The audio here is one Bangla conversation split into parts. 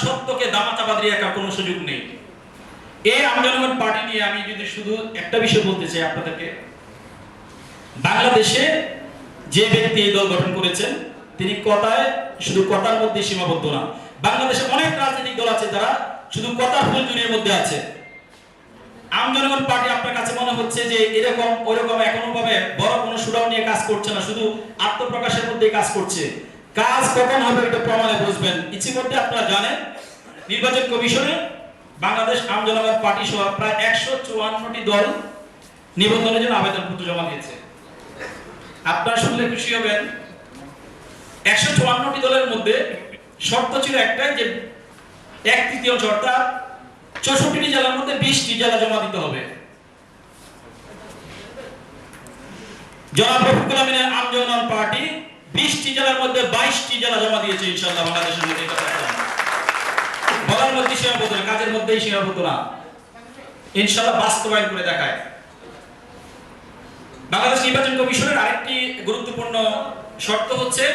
সত্যকে দামাচাপা দিয়ে রাখার কোনো সুযোগ নেই। এই আমজনগণ পার্টি নিয়ে আমি যদি শুধু একটা বিষয় বলতে চাই আপনাদেরকে, বাংলাদেশে যে ব্যক্তি এই দল গঠন করেছেন তিনি শুধু কথার মধ্যে সীমাবদ্ধ না। বাংলাদেশে অনেক রাজনৈতিক দল আছে যারা শুধু কথার ফুলঝুরির মধ্যে আছে। আমজনগণ পার্টি আপনার কাছে মনে হচ্ছে যে এরকম ওইরকম এখনো ভাবে বড় কোনো সুরাও নিয়ে কাজ করছে না, শুধু আত্মপ্রকাশের মধ্যে কাজ করছে। কাজ কখন হবে এটা প্রমাণে বুঝবেন। ইতিমধ্যে আপনারা জানেন নির্বাচন কমিশনে বাংলাদেশ আমজনগণ পার্টি সহ প্রায় 154টি দল নিবন্ধনের জন্য আবেদনপত্র জমা দিয়েছে। আপনারা শুনলে খুশি হবেন, 154টি দলের মধ্যে শর্ত ছিল একটাই যে 1/3 অর্থাৎ 64টি জেলার মধ্যে 20টি জেলা জমা দিতে হবে। জনাব রফিকুল আমিনের আমজনগণ পার্টি 20টি জেলার মধ্যে 22টি জেলা জমা দিয়েছে ইনশাআল্লাহ। বাংলাদেশের মধ্যে এটা বলার মধ্যে সীমাবদ্ধ না, কাজের মধ্যেই সীমাবদ্ধ না, ইনশাআল্লাহ বাস্তবায়ন করে দেখায়। বাংলাদেশ নির্বাচন কমিশনের আরেকটি গুরুত্বপূর্ণ শর্ত হচ্ছে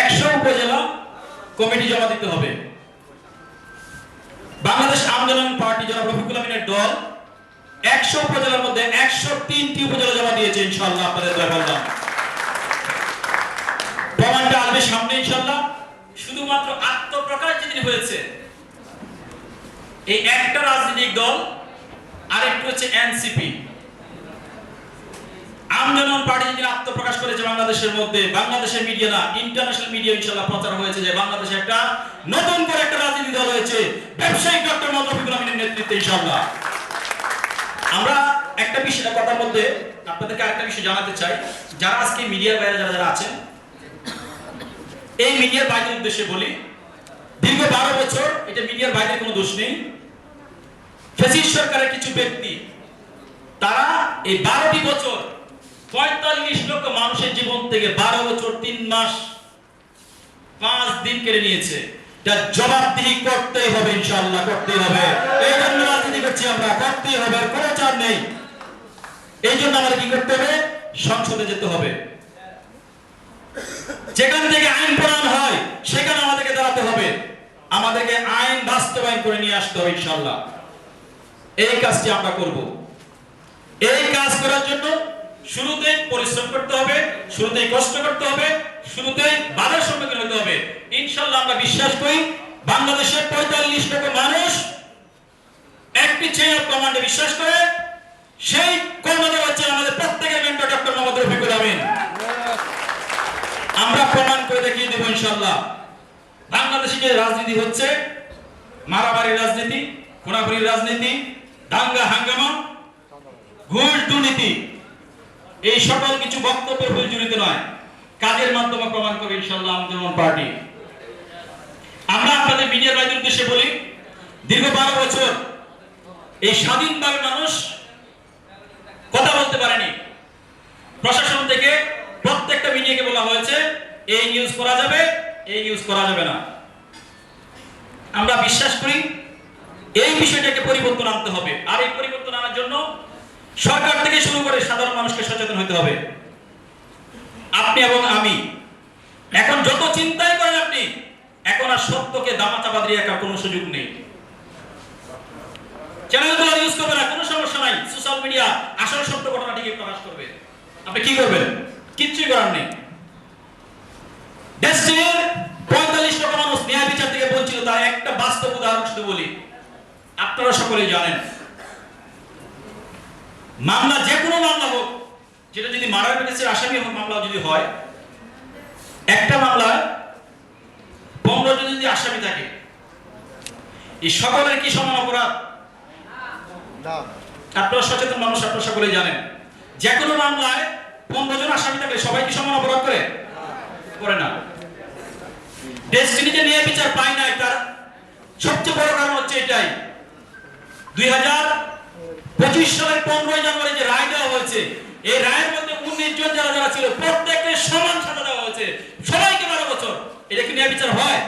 100 উপজেলা কমিটি জমা দিতে হবে। বাংলাদেশ আমজনগণ পার্টি জনাব রফিকুল আমিনের দল 100 উপজেলার মধ্যে 103টি উপজেলা জমা দিয়েছে ইনশাআল্লাহ। আপনাদের দোয়া বললাম প্রমাণটা আসবে সামনে ইনশাআল্লাহ। শুধুমাত্র আত্মপ্রকাশ যেদিন হয়েছে এই একটা রাজনৈতিক দল, আরেকটি হচ্ছে এনসিপি। আমজনগণ পার্টি যেদিন আত্মপ্রকাশ করেছে বাংলাদেশের মধ্যে, বাংলাদেশের মিডিয়া না ইন্টারন্যাশনাল মিডিয়া ইনশাআল্লাহ প্রচার হয়েছে যে বাংলাদেশে একটা নতুন করে একটা রাজনীতি দল হয়েছে ব্যবসায়িক ডক্টর মোহাম্মদ রফিকুল আমিনের নেতৃত্বে ইনশাআল্লাহ। আমরা একটা বিষয় কথার মধ্যে আপনাদেরকে আরেকটা বিষয় জানাতে চাই, যারা আজকে মিডিয়ার বাইরে যারা আছেন, এই মিডিয়ার বাইরের উদ্দেশ্যে বলি, দীর্ঘ 12 বছর, এটা মিডিয়ার বাইরে কোনো দোষ নেই, ফ্যাসিস্ট সরকারের কিছু ব্যক্তি তারা এই 12টি বছর 45 লক্ষ মানুষের জীবন থেকে 12 বছর 3 মাস 5 দিন কেড়ে নিয়েছে। যার জবাবদিহি করতে হবে ইনশাআল্লাহ, করতে হবে। এই জন্য রাজনীতি করছি আমরা, করতে হবে, কোনো চাপ নেই। এই জন্য আমাদের কি করতে হবে? সংসদে যেতে হবে। যেখান থেকে আইন প্রণয়ন হয় সেখানে আমাদেরকে দাঁড়াতে হবে, আমাদেরকে আইন বাস্তবায়ন করে নিয়ে আসতে হবে ইনশাআল্লাহ। এই কাজটি আমরা করব। এই কাজ করার জন্য শুরুতে পরিশ্রম করতে হবে, শুরুতে কষ্ট করতে হবে, শুরুতে বাধার সম্মুখীন হতে হবে। ইনশাআল্লাহ আমরা বিশ্বাস করি বাংলাদেশের 45 লক্ষ মানুষ একটি চেইন অফ কমান্ডে বিশ্বাস করে। সেই কমান্ডার হচ্ছে আমাদের প্রত্যেকের মেন্টর ডক্টর মোহাম্মদ রফিকুল আমিন। আমরা প্রমাণ করে দেখিয়ে দেব ইনশাআল্লাহ। বাংলাদেশে যে রাজনীতি হচ্ছে, মারামারি রাজনীতি, খুনাখুনির রাজনীতি, দাঙ্গা হাঙ্গামা, ঘুষ দুর্নীতি, এই সকল কিছু বক্তব্যের ভুল জড়িত নয়, কাজের মাধ্যমে প্রমাণ করবে ইনশাআল্লাহ আমজনগণ পার্টি। আমরা আপনাদের মিডিয়ার বাইরের উদ্দেশ্যে বলি, দীর্ঘ 12 বছর এই স্বাধীনভাবে মানুষ কথা বলতে পারেনি। প্রশাসন থেকে প্রত্যেকটা মিডিয়াকে বলা হয়েছে এই নিউজ করা যাবে, এই নিউজ করা যাবে না। আমরা বিশ্বাস করি এই বিষয়টাকে পরিবর্তন আনতে হবে। আর এই পরিবর্তন আনার জন্য সরকার থেকে শুরু করে সাধারণ মানুষকে সচেতন হতে হবে। আপনি এবং আমি এখন যত চিন্তাই করেন আপনি, এখন আর সত্যকে দামাচাপা দিয়ে রাখার কোনো সুযোগ নেই। চ্যানেলগুলো ইউজ করবে না, কোনো সমস্যা নাই। সোশ্যাল মিডিয়া আসল সত্য ঘটনাটিকে প্রকাশ করবে। আপনি কি করবেন? কিচ্ছুই করার নেই। দেশের 45 লক্ষ মানুষ ন্যায় বিচার থেকে বঞ্চিত, তার একটা বাস্তব উদাহরণ শুধু বলি, আপনারা সকলেই জানেন মামলা, যে কোনো মামলা হোক, যেটা যদি মার্ডার কেসের আসামি মামলা যদি হয়, একটা মামলায় 15 জন যদি আসামি থাকে, এই সকলের কি সমান অপরাধ? আপনারা সচেতন মানুষ, আপনারা সকলেই জানেন যে কোনো মামলায় 15 জন আসামি থাকলে সবাই কি সমান অপরাধ করে? করে না। ডেস্টিনিতে ন্যায় বিচার পায় না, তার সবচেয়ে বড় কারণ হচ্ছে এটাই। 2025 সালের 15 জানুয়ারি যে রায় দেওয়া হয়েছে, এই রায়ের মধ্যে 19 জন যারা ছিল প্রত্যেককে সমান সাজা দেওয়া হয়েছে, সবাইকে 12 বছর। এটা কি ন্যায় বিচার হয়?